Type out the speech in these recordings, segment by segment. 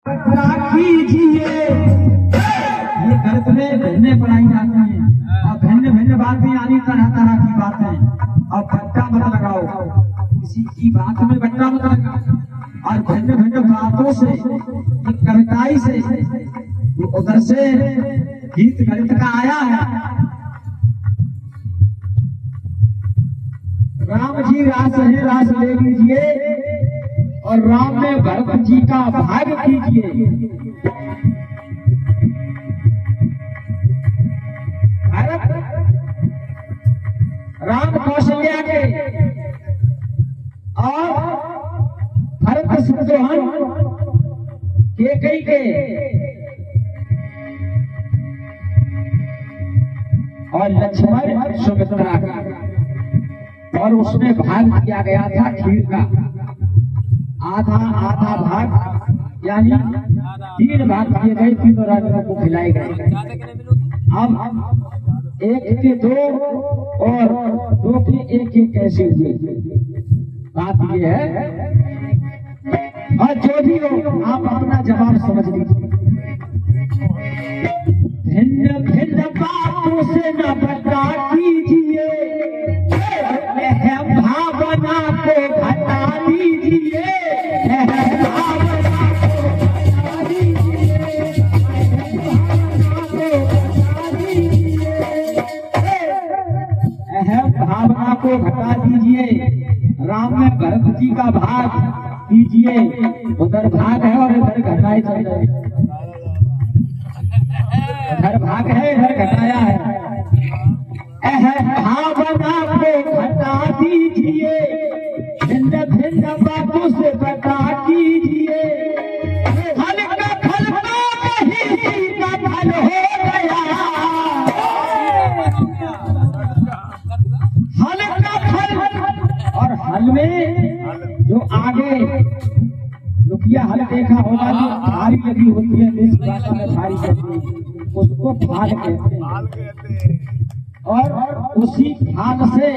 कीजिए। ये गलत में भिन्न पढ़ाई जाती हैं और भिन्न भिन्न बातें यानी तरह तरह की बातें। और बट्टा मत लगाओ, किसी की बात में बट्टा मत लगाओ। और भिन्न भिन्न बातों से, कविताई से, उधर से गीत गणित का आया है। राम जी रास है, रास ले लीजिए और राम में भरत जी का भाग कीजिए। भरत राम कौशल्या के और भरत शत्रुघ्न कैकेयी के और लक्ष्मण सुमित्रा का, और उसमें भाग किया गया था खीर का। आधा आधा भाग यानी 3 भाग किए गए, तीनों राजाओं को खिलाए गए। अब 1 के 2 और 2 के 1 कैसे हुए, बात ये है। और जो भी हो आप अपना जवाब समझ लीजिए। भिन्न भिन्न बातों से न बता कीजिए, भावना को घटा लीजिए। भावना को घटा दीजिए। राम में भरत जी का भाग कीजिए। उधर भाग है और इधर घटाए चल रहे, इधर भाग है इधर घटाया है। भावना को घटा दीजिए, भिन्न भिन्न बातों से बता कीजिए। फल का फल कहीं का फल हो गया, हल का फल। और हल में जो आगे लुकिया हल देखा होगा, जो भारी लगी होती है, देश भाषा में भारी कहती है, उसको फाल कहते हैं। और उसी फाल से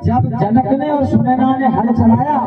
जब जनक ने और सुनैना ने हल चलाया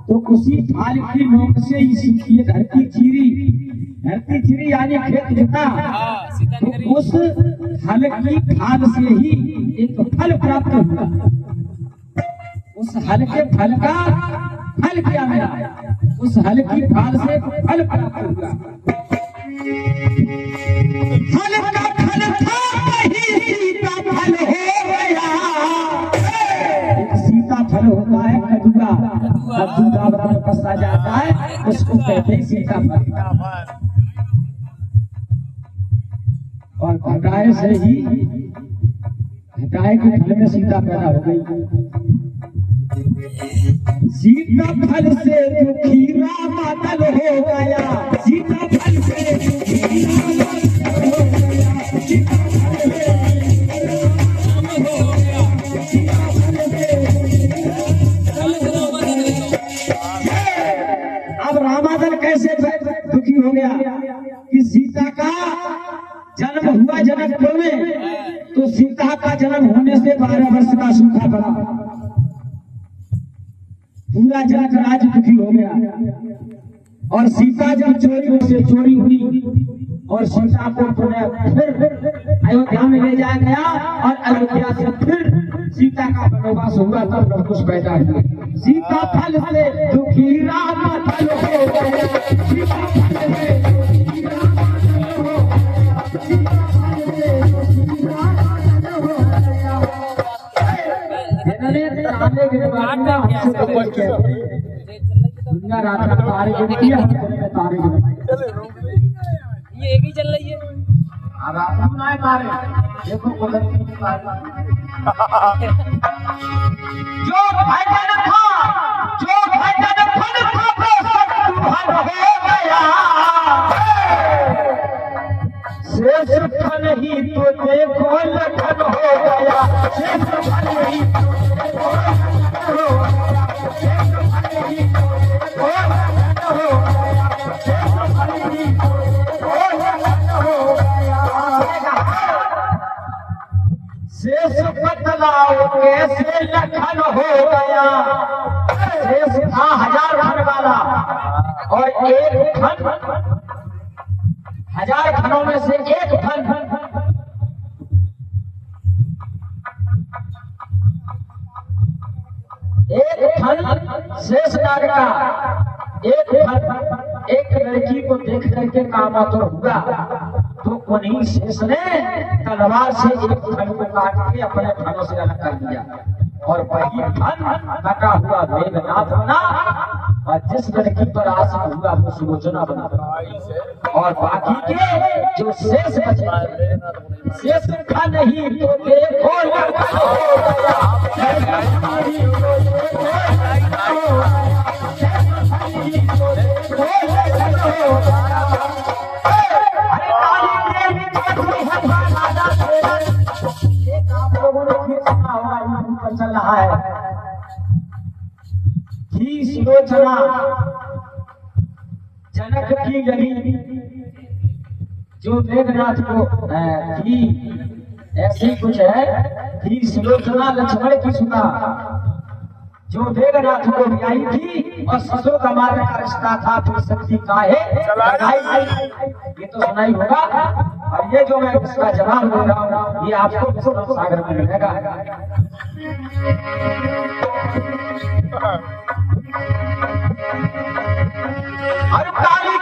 तो उसी फाल की नोक से ही धरती चीरी यानी खेत जुटा। तो उस हल की फाल से ही एक फल प्राप्त हुआ। उस हल के फल का फल क्या मिला, उस हल की फाल से फल प्राप्त हुआ। फल का फल था सीता फल हो गया। एक सीता फल होता है कदुआ, कद्दू का पसा जाता है, उसको कहते हैं सीता फल। और घटाए से ही, घटाए के फल में सीता पैदा हो गई। सीता फल से दुखी राम दल हो गया, सीता फल से दुखी राम दल हो गया, सीता फल से अब रामादल कैसे दुखी हो गया कि सीता का जन्म हुआ जनकपुर में, तो सीता का जन्म होने से 12 वर्ष का सूखा पड़ा। पूरा जनक राज्य दुखी हो गया। और सीता जब चोरी हुई और सीता को फिर अयोध्या में ले जाया गया और अयोध्या से फिर सीता का वनवास हुआ, तब सब कुछ पैदा हुआ। सीता फल से दुखी राम फल हो गया, सीता फल से दुखी राम फल हो गया, सीता फल से दुखी राम फल हो गया। दुनिया रात तारे गिनती है, तारे ये एक ही चल रही है। अब आप सुनाए तारे देखो जो भजन था, जो भजन फल था वो सब हो गया। शेष फल ही तो देखो लखन हो गया, शेष फल ही तो देखो लखन हो गया, शेष फल ही तो देखो लखन हो गया, शेष फल ही तो देखो लखन हो गया। शेष बदलाव कैसे लखन हो गया। शेष था 1000 फल वाला और एक फन 1000 फनों में से एक फन शेष नाग का एक फन एक लड़की को देख करके कामा तो हुआ, तो उन्हीं शेष ने तलवार से एक फन को काट के अपने फनों से अलग कर दिया और वही फन कटा हुआ मेघनाथ बना और जिस लड़की पर आसन हुआ वो सुलोचना बना और बाकी के जो शेष बचे शेष का नहीं तो देखो चल रहा है कि सुलोचना जनक की गली जो मेघनाथ को थी ऐसी कुछ है कि सुलोचना लक्ष्मण की सुना जो मेघनाथ को ब्याई थी और ससुर का मार्ग का रिश्ता था फिर शक्ति काहे ये तो सुना ही होगा। और ये जो मैं इसका जवाब दे रहा हूँ ये आपको सागर में मिलेगा। और काली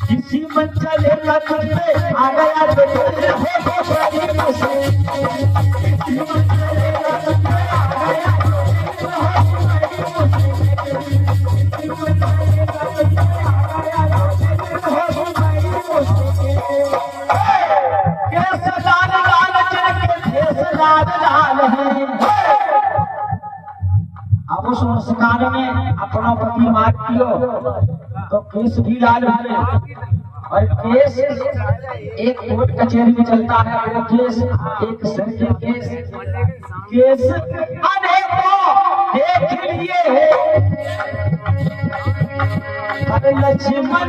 किसी मंचल आ गया अब उस मुस्कान में अपना पति मार दियो तो केस भी लाल हुए और केस एक कोर्ट कचहरी में चलता है वो केस एक सर केस अनेकों देख लिए अरे लक्ष्मण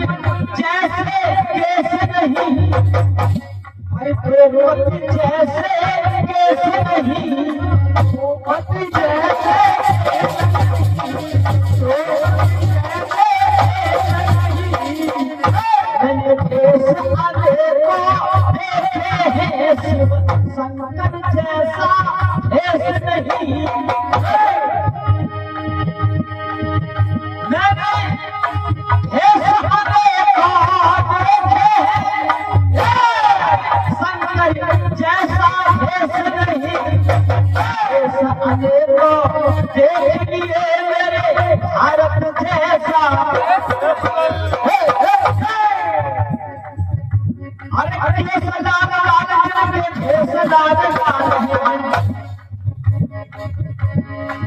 जैसे केस नहीं अरे प्रेमवती जैसे केस नहीं पति जैसे मैंने केस संकट जैसा केस नहीं मैंने जैसा देख लिए मेरे भारत जैसा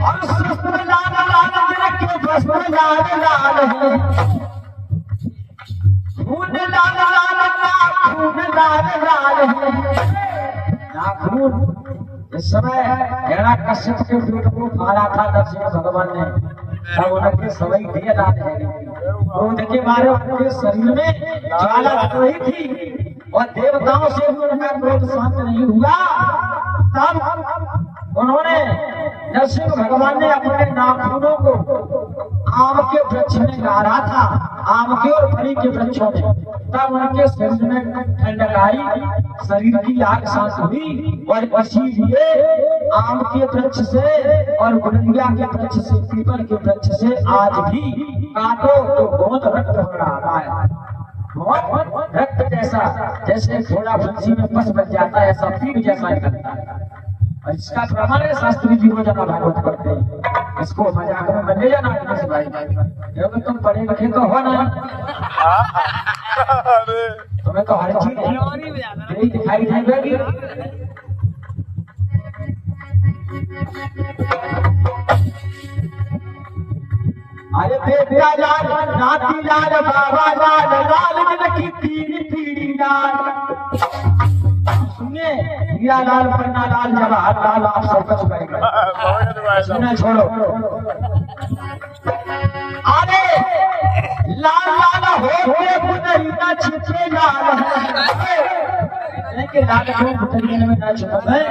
और शस्त्र लाल लाल के भस्म लाल लाल है खून लाल लाल का खून लाल लाल है नाखून इस समय हिरणा कश्यप के पेट को फाड़ा था नरसिंह भगवान ने तब उनके सवई दिए लाल है क्रोध के मारे उनके शरीर में ज्वाला लग रही थी और देवताओं से भी उनका क्रोध शांत नहीं हुआ। तब उन्होंने नरसिंह भगवान ने अपने नाखूनों को आम के वृक्ष में गाड़ा था आम के और फली के वृक्षों में तब उनके शरीर में ठंडक आई शरीर की आग सांस हुई और इसीलिए आम के वृक्ष से और गुड़िया के वृक्ष से पीपल के वृक्ष से आज भी काटो तो बहुत रक्त हो रहा है बहुत रक्त जैसा जैसे घोड़ा फंसी में फंस बच जाता है ऐसा पीप जैसा करता है और इसका प्रमाण है शास्त्री जी को जना भागवत करते हैं इसको मजाक में बन ले जाना भाई क्योंकि तुम पढ़े लिखे तो हो ना तुम्हें तो हर चीज यही दिखाई देगी। अरे बेटा लाल नाती लाल बाबा लाल लाल की पीड़ी पीड़ी लाल सुनिए, हीरा लाल, पन्ना लाल, जवाहर लाल, आप सब कुछ गए। सुना छोड़ो। अरे लाल लाल हो के पुतरिया छिपे लाल है कि लाल को पुतरिया में ना छुपा है।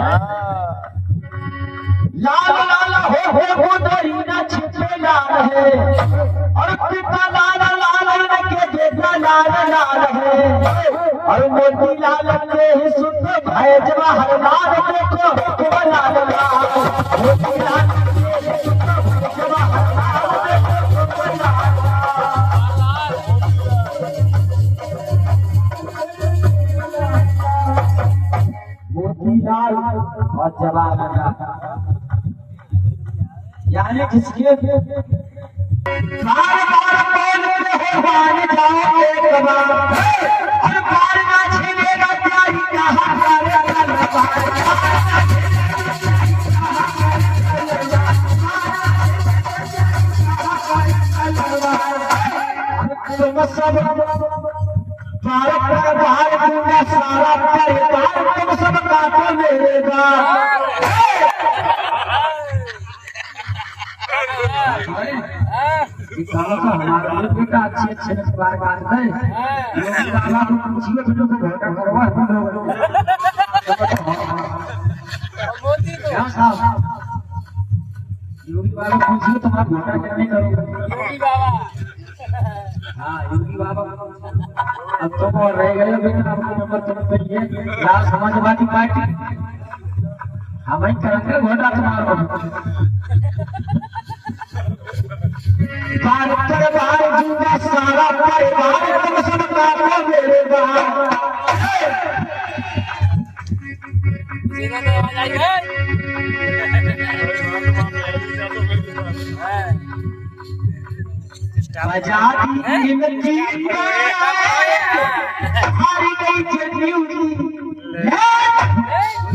लाल लाल हो पुतरिया छिपे लाल है और पिता लाल लाल के बेटा लाल लाल है और मोती लाल के सुत भय जवाहर लाल को लाल लाल मोती लाल के सुत भय जवाहर लाल को लाल मोतीलाल और जवाहर यानी किसके बार बार बोलते हो बार जाओ एक बार और बार ना छीनेगा प्यारी कहाँ तुम सब भारत का बाहर दूंगा सारा परिवार तुम सब काटो मेरे हमारा बेटा अच्छे अच्छे बार काटते हैं बाबा को पूछिए तो घोटा करवा योगी बाबा पूछिए तो आप घोटा करने करोगे। हाँ योगी बाबा अब तो और रह गए बेटा आपको नंबर तुम कहिए लाल समाजवादी पार्टी हम ही करेंगे घोटा तुम्हारा बार परिवार दूंगा सारा परिवार तुम सब काटो मेरे बाहर आजादी मिलती हारी गई जदयू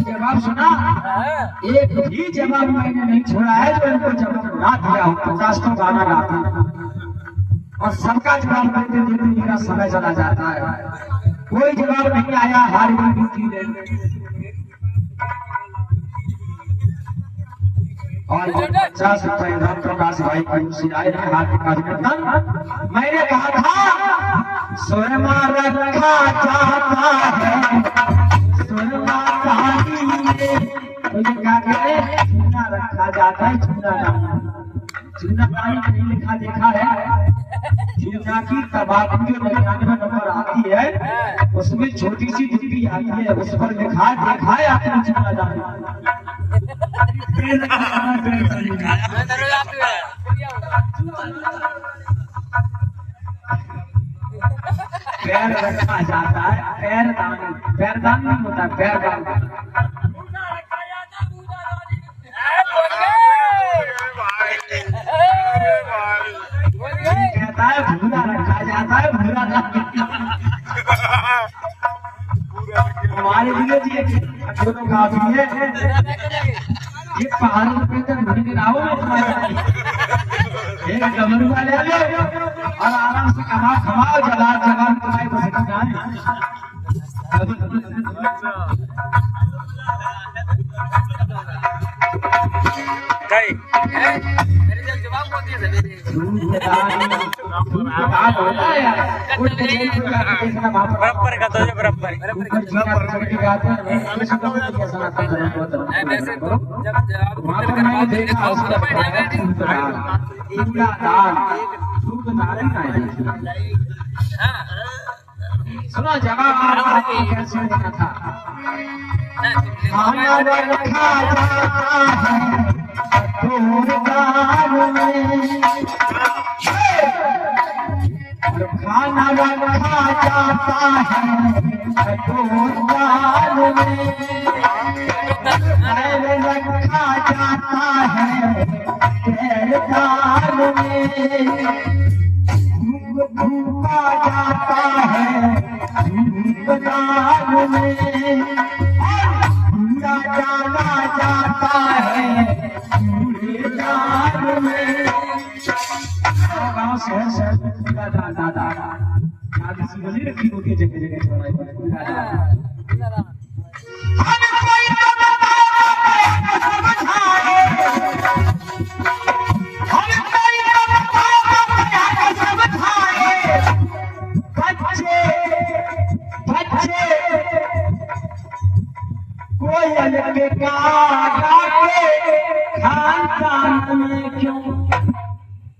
जवाब सुना एक भी जवाब मैंने नहीं छोड़ा है जो इनको जवाब गा दिया हूँ 50 तो गाना गाता और सबका जवाब देते देते मेरा समय चला जाता है कोई जवाब नहीं आया हार गई और 50 रुपए राम प्रकाश भाई की आए हैं हार्दिक अभिनंदन। मैंने कहा था सोनमा रखा जाता है सोनमा कहानी में तो ये क्या कहते चूना रखा जाता है चूना पानी नहीं लिखा देखा है चूना की तबाकू जो 99 नंबर आती है उसमें छोटी सी डिब्बी आती है उस पर लिखा देखा है आपने चूना जाना पैर रखा जाता है पैरदान नहीं होता पैरदान कहता है भूरा रखा जाता है भूरा हमारे लिए दोनों काफी है ये पहाड़ों पे तक भर के लाओ एक डमरू वाले और आराम से खमाओ जला जला तुम्हारे को बराबर का तो बराबर सुनो जवाब कैसे देना था खाना रखा जाता है खाना रखा जाता है दाल में रखा जाता है दाल में भूखा जाता है दाल में भूरा डाला जाता है दाल में गाँव शहर दादा रखी होती है जगह जगह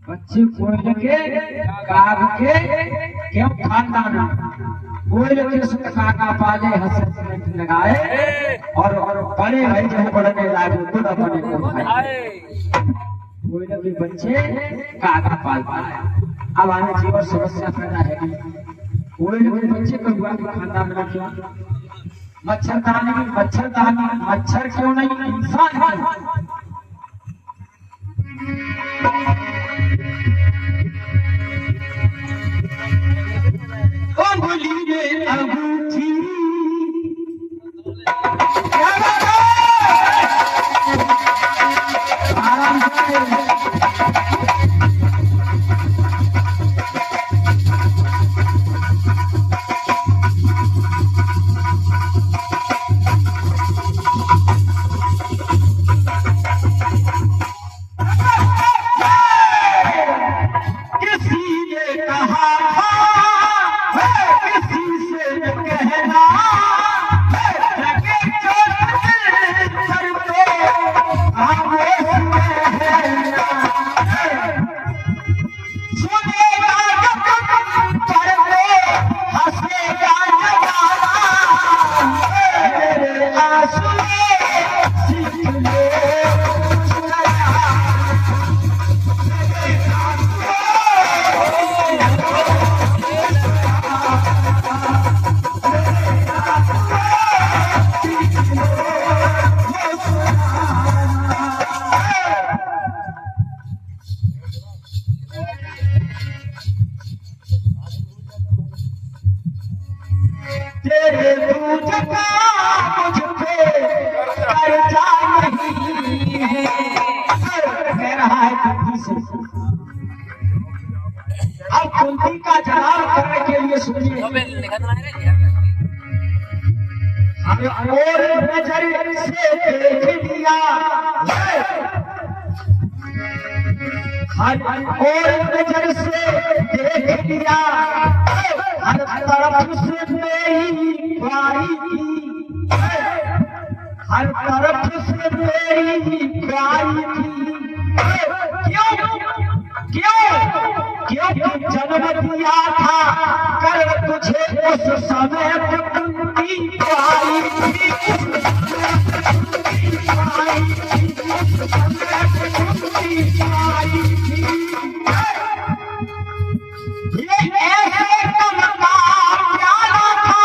बच्चे कोयल के काग के क्यों खानदान कोयल के सुख काका पाले हंस लगाए और बड़े भाई जो बढ़ने लागे तो न बने को खाए कोयल के बच्चे काका पालता है। अब आने जीवन समस्या पैदा है कोयल के बच्चे को हुआ खानदान में क्या मच्छरदानी मच्छर क्यों नहीं इंसान है। अंगुली में अंगूठी आराम से अब कुंती का जवाब करने के लिए सुनिए हमें और नजर से देख लिया और नजर से देख लिया हर तरफ से मेरी प्यारी थी हर तरफ से मेरी प्यारी थी क्यों जन्म दिया था कर तुझे उस समय कुंती प्यारी थी ये ऐसे कमकार प्यारा था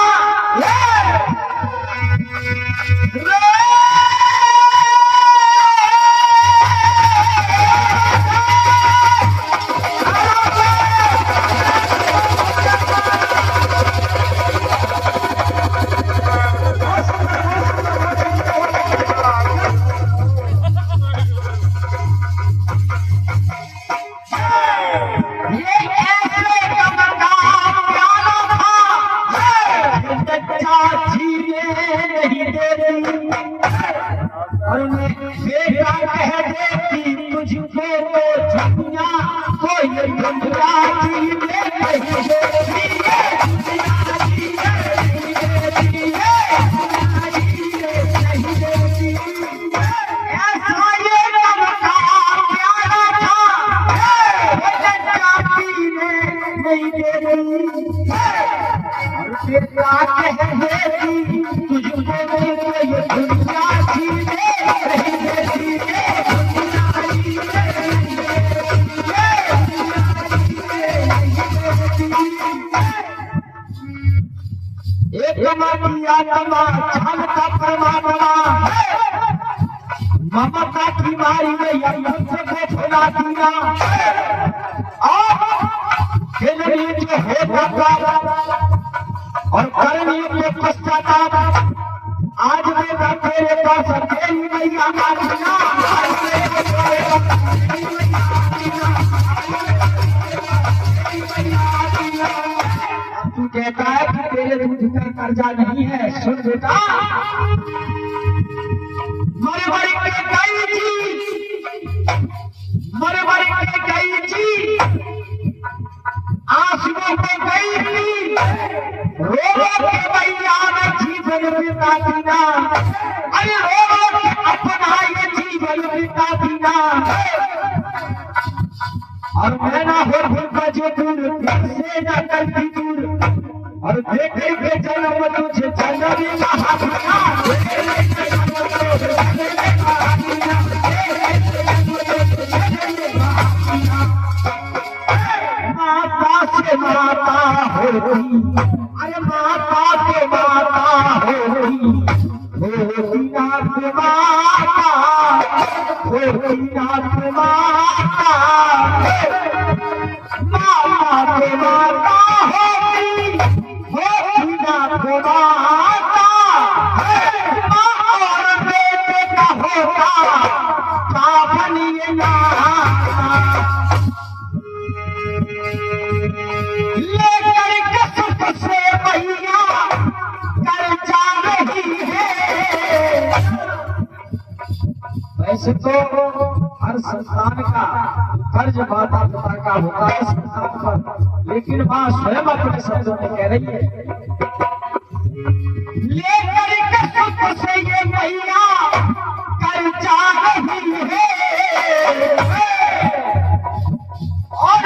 ममता की मारी में सबको फैला दिया और करने के पश्चाताप आज मैं तेरे पास अकेली मैया मांगना तू कहता है कि तेरे दूध का कर्जा नहीं है। सुन बेटा आंसुओं को गई थी रो रो के मैया ने जीवन बिता दीना, अरे रो रो के अपना ये जीवन बिता दीना। और मैं ना हो भूखा जो दूर से न करती दूर, और देख के जन्म तुझे जन्म महात्मा माता होती, अरे माता के माता होती, होती नाथ माता, होती नाथ माता, माता के माता होती, होती नाथ माता, माँ और बेटे का होता पावन ये नाता। लेकर के सुख से मैया कर जा रही है। वैसे तो हर संतान का कर्ज माता पिता का होता है संतान पर, लेकिन मां स्वयं अपने शब्दों में कह रही है, लेकर के सुख से ये मैया कर जा रही है। और